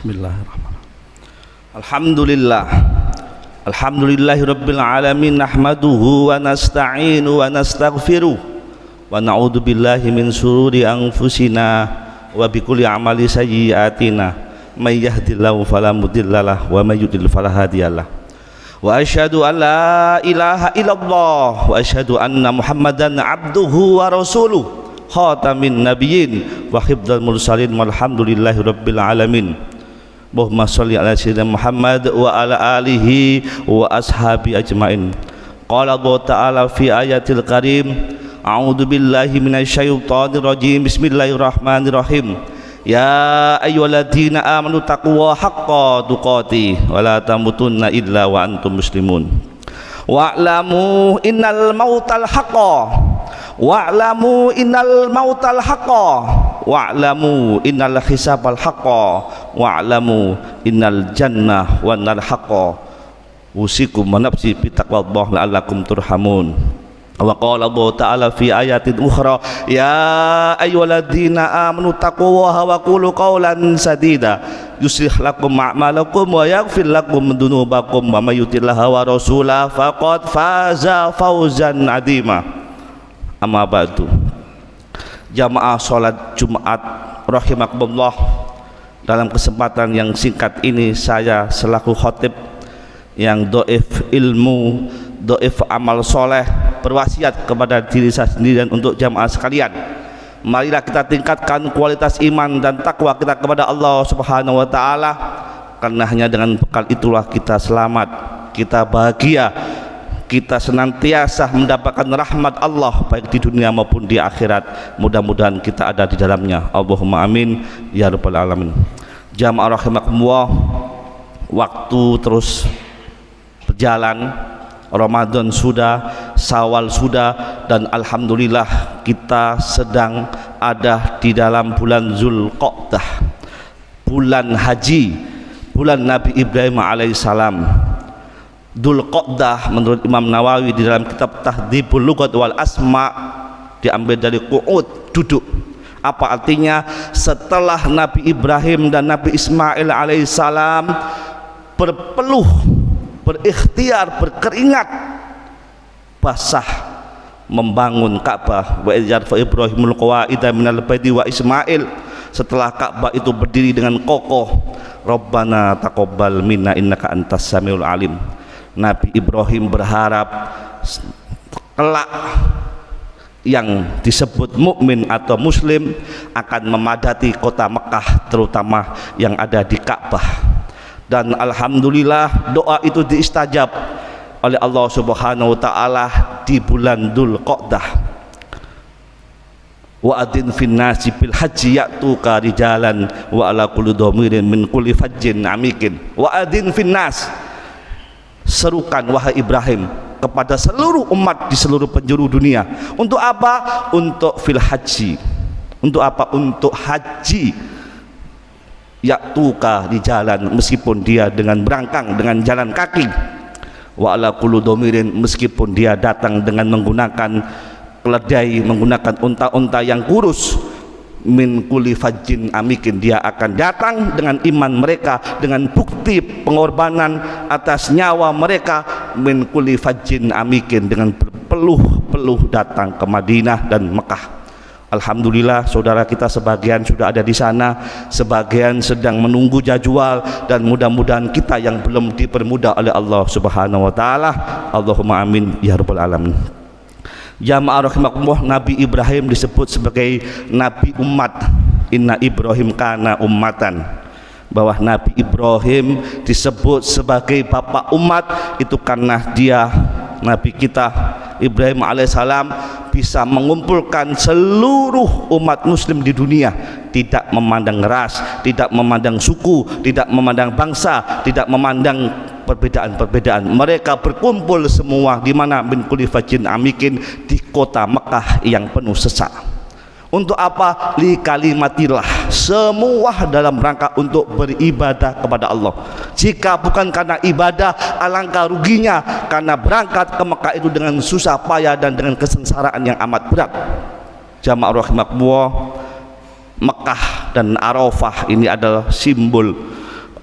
Bismillahirrahmanirrahim. Alhamdulillah. Alhamdulillahirabbil alamin, nahmaduhu wa nasta'inu wa nastaghfiruh wa na'udzu billahi min shururi anfusina wa bikulli amali sayyi'atina. May yahdihillahu fala mudhillalah wa may yudlil fala hadiyalah. Wa asyhadu an la ilaha illallah wa asyhadu anna Muhammadan abduhu wa rasuluh khatamin nabiyyin wa hifdzal mursalin walhamdulillahi rabbil alamin. Allahumma sholli ala sayyidina Muhammad wa ala alihi wa ashabi ajmain. Qala Allah ta'ala fi ayatil karim, a'udzu billahi minasyaitonir rajim, bismillahirrahmanirrahim. Ya ayyuhalladzina amanu taqullaha haqqa tuqatih wa la tamutunna illa wa antum muslimun. Wa'lamu innal mautal haqqa wa'lamu innal mautal haqqa wa'lamu innal hisabal haqqa wa'lamu innal jannah wan nar haqqa usikum wa nafsi bi taqwallahi la'allakum turhamun. Wa qala Allah ta'ala fi ayatin ukhra, ya ayyuhalladzina amanu taqullaha wa qulu qawlan sadida yuslih lakum a'malakum wa yaghfir lakum dhunubakum wa may yuti'llaha wa rasulahu faqad faza fawzan 'azima. Amma ba'du. Jamaah salat Jumat rahimakumullah, dalam kesempatan yang singkat ini saya selaku khatib yang dhaif ilmu, dhaif amal soleh, berwasiat kepada diri saya sendiri dan untuk jamaah sekalian, marilah kita tingkatkan kualitas iman dan takwa kita kepada Allah Subhanahu wa taala, karena hanya dengan bekal itulah kita selamat, kita bahagia, kita senantiasa mendapatkan rahmat Allah baik di dunia maupun di akhirat. Mudah-mudahan kita ada di dalamnya. Allahumma amin ya rabbal alamin. Jamaah rahimakumullah, waktu terus berjalan, Ramadan sudah, Syawal sudah, dan alhamdulillah kita sedang ada di dalam bulan Zulqa'dah, bulan haji, bulan Nabi Ibrahim alaihissalam. Dzulqa'dah menurut Imam Nawawi di dalam kitab Tahdhibul Lughat wal Asma diambil dari qu'ud, duduk. Apa artinya? Setelah Nabi Ibrahim dan Nabi Ismail alaihissalam berpeluh, berikhtiar, berkeringat basah membangun Ka'bah, wa yarfa Ibrahimul qawaida minal baiti wa Ismail, setelah Ka'bah itu berdiri dengan kokoh, Rabbana taqabbal minna innaka antas samiul alim. Nabi Ibrahim berharap kelak yang disebut mukmin atau muslim akan memadati kota Mekah, terutama yang ada di Ka'bah. Dan alhamdulillah doa itu diistajab oleh Allah Subhanahu wa taala di bulan Dzulqa'dah. Wa adzin fin nasi bil haji ya'tuka rijalan wa ala kulli dhamirin min kulli fajjin amikin. Wa adzin fin nas, serukan wahai Ibrahim kepada seluruh umat di seluruh penjuru dunia. Untuk apa? Untuk fil haji. Untuk apa? Untuk haji. Ya'tuka di jalan, meskipun dia dengan berangkang, dengan jalan kaki. Wa ala kulli dhamirin, meskipun dia datang dengan menggunakan keledai, menggunakan unta-unta yang kurus. Min kulli fajjin amikin, dia akan datang dengan iman mereka, dengan bukti pengorbanan atas nyawa mereka. Min kulli fajjin amikin, dengan berpeluh-peluh datang ke Madinah dan Mekah. Alhamdulillah saudara kita sebagian sudah ada di sana, sebagian sedang menunggu jadwal, dan mudah-mudahan kita yang belum dipermudah oleh Allah Subhanahu wa taala. Allahumma amin ya rabbal alamin. Jamaah rahimakumullah, Nabi Ibrahim disebut sebagai Nabi umat. Inna Ibrahim kana ummatan, bahwa Nabi Ibrahim disebut sebagai bapak umat itu karena dia, Nabi kita Ibrahim alaihissalam, bisa mengumpulkan seluruh umat muslim di dunia, tidak memandang ras, tidak memandang suku, tidak memandang bangsa, tidak memandang perbedaan-perbedaan. Mereka berkumpul semua di mana? Min kulli fajjin amikin, di kota Mekah yang penuh sesak. Untuk apa? Li kalimatillah, semua dalam rangka untuk beribadah kepada Allah. Jika bukan karena ibadah, alangkah ruginya, karena berangkat ke Mekah itu dengan susah payah dan dengan kesengsaraan yang amat berat. Jamaah rahimakumullah, Mekah dan Arafah ini adalah simbol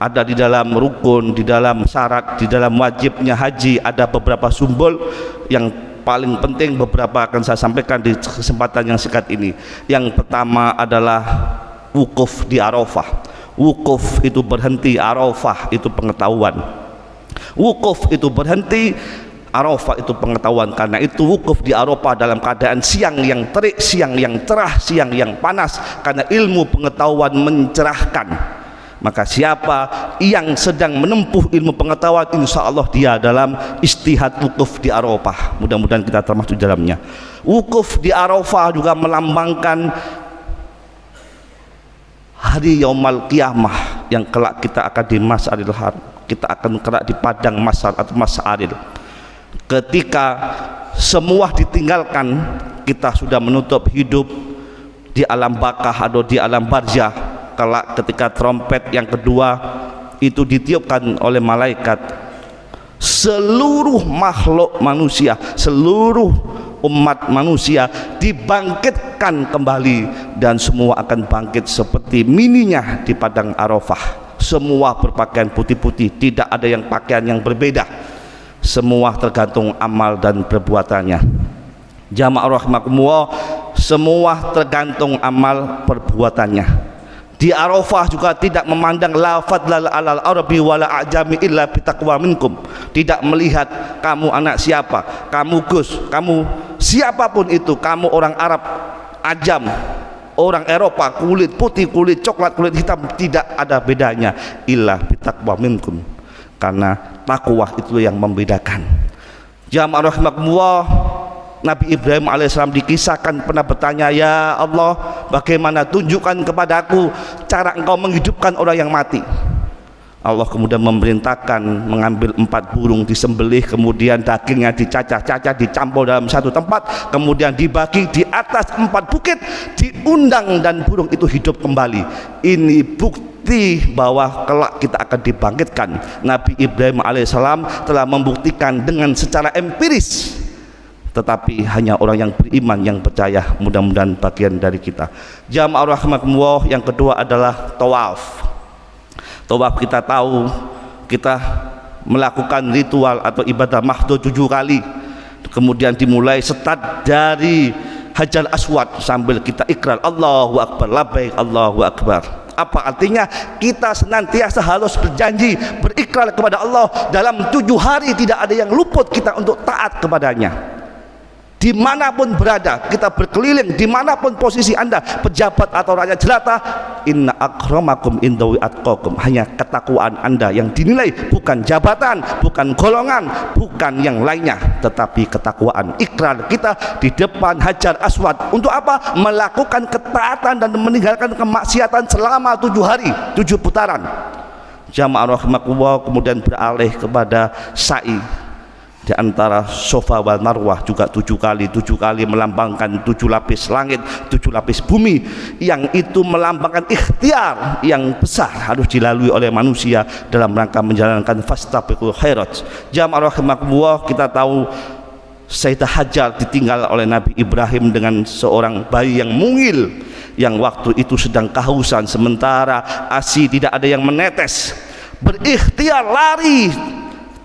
ada di dalam rukun, di dalam syarat, di dalam wajibnya haji, ada beberapa simbol yang paling penting, beberapa akan saya sampaikan di kesempatan yang singkat ini. Yang pertama adalah wukuf di Arafah. Wukuf itu berhenti, Arafah itu pengetahuan. Wukuf itu berhenti, Arafah itu pengetahuan. Karena itu wukuf di Arafah dalam keadaan siang yang terik, siang yang cerah, siang yang panas, karena ilmu pengetahuan mencerahkan. Maka siapa yang sedang menempuh ilmu pengetahuan, insya Allah dia dalam istihad wukuf di Arafah. Mudah-mudahan kita termasuk dalamnya. Wukuf di Arafah juga melambangkan hari Yaumal Qiyamah, yang kelak kita akan di Mas'aril Haram, kita akan kelak di padang Mas'ar atau Mas'aril. Ketika semua ditinggalkan, kita sudah menutup hidup di alam bakah atau di alam barzah. Kelak ketika trompet yang kedua itu ditiupkan oleh malaikat, seluruh makhluk manusia, seluruh umat manusia dibangkitkan kembali, dan semua akan bangkit seperti mininya di padang Arafah. Semua berpakaian putih-putih, tidak ada yang pakaian yang berbeda, semua tergantung amal dan perbuatannya. Jamaah rahimakumullah, semua tergantung amal perbuatannya. Di Arafah juga tidak memandang la fadlal alal arabi wala ajami illa bitaqwa minkum. Tidak melihat kamu anak siapa, kamu Gus, kamu siapapun itu, kamu orang Arab, ajam, orang Eropa, kulit putih, kulit coklat, kulit hitam, tidak ada bedanya, illa bitaqwa minkum, karena takwa itu yang membedakan. Jamaah rahimakumullah, Nabi Ibrahim alaihissalam dikisahkan pernah bertanya, ya Allah, bagaimana tunjukkan kepadaku cara engkau menghidupkan orang yang mati. Allah kemudian memerintahkan mengambil 4 burung disembelih, kemudian dagingnya dicacah-cacah, dicampur dalam satu tempat, kemudian dibagi di atas 4 bukit, diundang dan burung itu hidup kembali. Ini bukti bahwa kelak kita akan dibangkitkan. Nabi Ibrahim alaihissalam telah membuktikan dengan secara empiris, tetapi hanya orang yang beriman yang percaya. Mudah-mudahan bagian dari kita. Jamaah rahimakumullah, yang kedua adalah tawaf. Tawaf kita tahu, kita melakukan ritual atau ibadah mahdoh 7 kali, kemudian dimulai start dari Hajar Aswad sambil kita ikrar Allahu Akbar, labbaik Allahu Akbar. Apa artinya? Kita senantiasa harus berjanji, berikrar kepada Allah dalam 7 hari, tidak ada yang luput kita untuk taat kepadanya. Dimanapun berada, kita berkeliling, dimanapun posisi Anda, pejabat atau rakyat jelata, inna akramakum indallahi atqakum. Hanya ketakwaan Anda yang dinilai, bukan jabatan, bukan golongan, bukan yang lainnya, tetapi ketakwaan. Ikrar kita di depan Hajar Aswad untuk apa? Melakukan ketaatan dan meninggalkan kemaksiatan selama 7 hari, 7 putaran. Jamaah rahimakumullah, kemudian beralih kepada sa'i di antara Safa wal Marwah juga 7 kali. 7 kali melambangkan 7 lapis langit, 7 lapis bumi, yang itu melambangkan ikhtiar yang besar harus dilalui oleh manusia dalam rangka menjalankan fastabiqul khairat. Jamaah rahimakumullah, kita tahu Sayyidah Hajar ditinggal oleh Nabi Ibrahim dengan seorang bayi yang mungil, yang waktu itu sedang kehausan, sementara ASI tidak ada yang menetes. Berikhtiar lari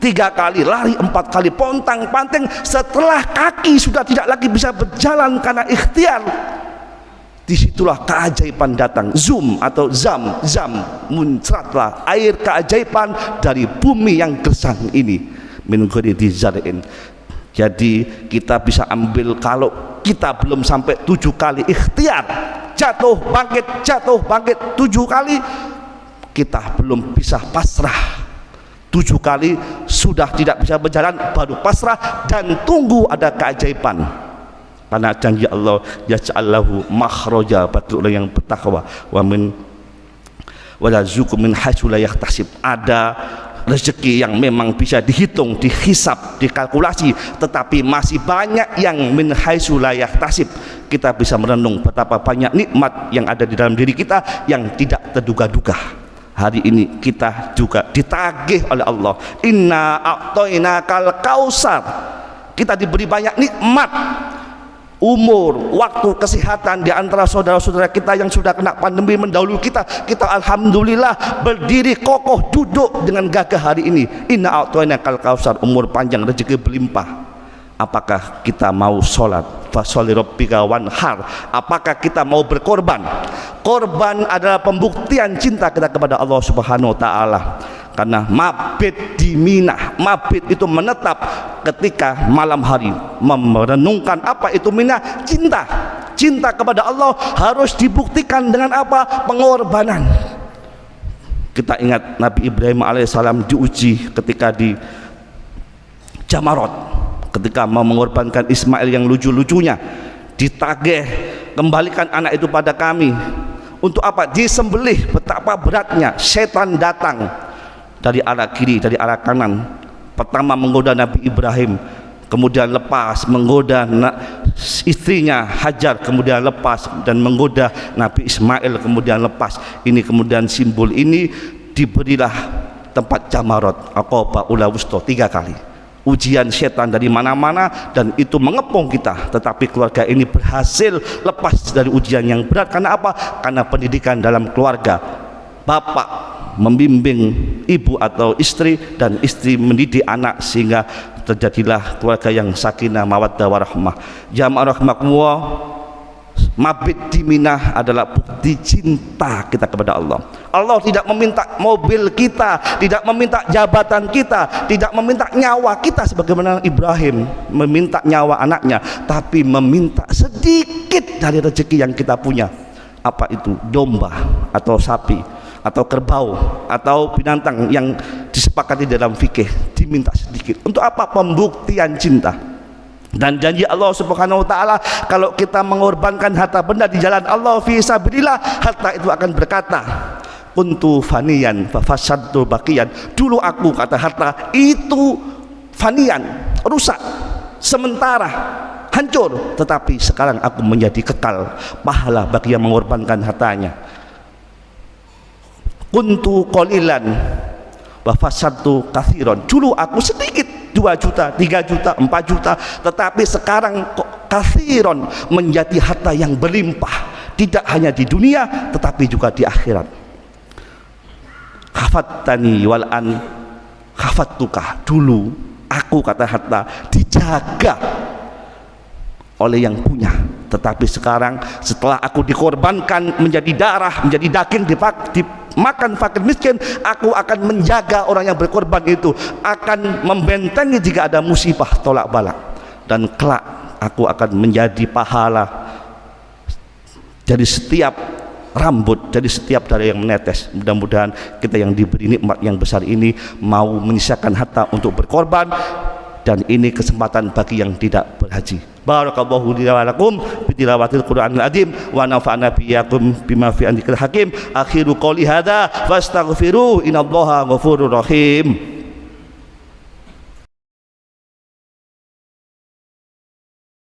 3 kali, lari 4 kali, pontang-panting. Setelah kaki sudah tidak lagi bisa berjalan karena ikhtiar, disitulah keajaiban datang. Zoom atau zam muncratlah air keajaiban dari bumi yang gersang ini, min ghairi dzar'in. Jadi kita bisa ambil, kalau kita belum sampai 7 kali ikhtiar, jatuh bangkit 7 kali, kita belum bisa pasrah. 7 kali sudah tidak bisa berjalan, baru pasrah dan tunggu ada keajaiban. Karena janji Allah, yaj'allahu makhraja, bagi orang yang bertakwa, wa min walazukum min haitsu la yahtasib. Ada rezeki yang memang bisa dihitung, dihisap, dikalkulasi, tetapi masih banyak yang min haitsu la yahtasib. Kita bisa merenung betapa banyak nikmat yang ada di dalam diri kita yang tidak terduga-duga. Hari ini kita juga ditagih oleh Allah, inna a'tainakal kausar. Kita diberi banyak nikmat, umur, waktu, kesehatan di antara saudara-saudara kita yang sudah kena pandemi mendahului kita alhamdulillah berdiri kokoh duduk dengan gagah hari ini. Inna a'tainakal kausar, umur panjang, rezeki berlimpah. Apakah kita mau sholat? Fasholli rabbika wanhar. Apakah kita mau berkorban? Korban adalah pembuktian cinta kita kepada Allah Subhanahu wa taala. Karena mabit di Mina, mabit itu menetap ketika malam hari merenungkan apa itu Mina, cinta kepada Allah harus dibuktikan dengan apa? Pengorbanan. Kita ingat Nabi Ibrahim alaihissalam diuji ketika di Jamarot, ketika mau mengorbankan Ismail yang lucu-lucunya, ditagih, kembalikan anak itu pada kami. Untuk apa? Disembelih. Betapa beratnya. Setan datang dari arah kiri, dari arah kanan. Pertama menggoda Nabi Ibrahim, kemudian lepas menggoda istrinya Hajar, kemudian lepas, dan menggoda Nabi Ismail, kemudian lepas. Ini kemudian simbol ini diberilah tempat Jamarot, Aqaba Ula Wusta 3 kali. Ujian setan dari mana-mana dan itu mengepung kita, tetapi keluarga ini berhasil lepas dari ujian yang berat. Karena apa? Karena pendidikan dalam keluarga. Bapak membimbing ibu atau istri dan istri mendidik anak sehingga terjadilah keluarga yang sakinah mawaddah warahmah. Jamaah rahmakumullah, mabit di Mina adalah bukti cinta kita kepada Allah. Allah tidak meminta mobil kita, tidak meminta jabatan kita, tidak meminta nyawa kita sebagaimana Ibrahim meminta nyawa anaknya, tapi meminta sedikit dari rezeki yang kita punya. Apa itu? Domba atau sapi atau kerbau atau binatang yang disepakati dalam fikih, diminta sedikit. Untuk apa? Pembuktian cinta. Dan janji Allah Subhanahu wa taala, kalau kita mengorbankan harta benda di jalan Allah fi sabilillah, harta itu akan berkata, kuntu faniyan fa fasadtu baqiyan. Dulu aku, kata harta itu faniyan, rusak, sementara, hancur, tetapi sekarang aku menjadi kekal, pahala bagi yang mengorbankan hartanya. Kuntu qalilan wa fasadtu katsiran. Dulu aku sedikit, 2 juta, 3 juta, 4 juta, tetapi sekarang katsiran, menjadi harta yang berlimpah, tidak hanya di dunia tetapi juga di akhirat. Khafattani wal an khafattuka. Dulu aku, kata harta, dijaga oleh yang punya, tetapi sekarang setelah aku dikorbankan menjadi darah, menjadi daging, dimakan fakir miskin, aku akan menjaga orang yang berkorban itu, akan membentengi jika ada musibah tolak balak, dan kelak aku akan menjadi pahala dari setiap rambut, dari setiap darah yang menetes. Mudah-mudahan kita yang diberi nikmat yang besar ini mau menyisakan harta untuk berkorban, dan ini kesempatan bagi yang tidak berhaji. Barakallahu li wa lakum bi tilawatil Qur'anil azim wa nafa'ana biyakum bima fi andikal hakim. Akhiru qouli hadza fastaghfiru innallaha ghafurur rahim.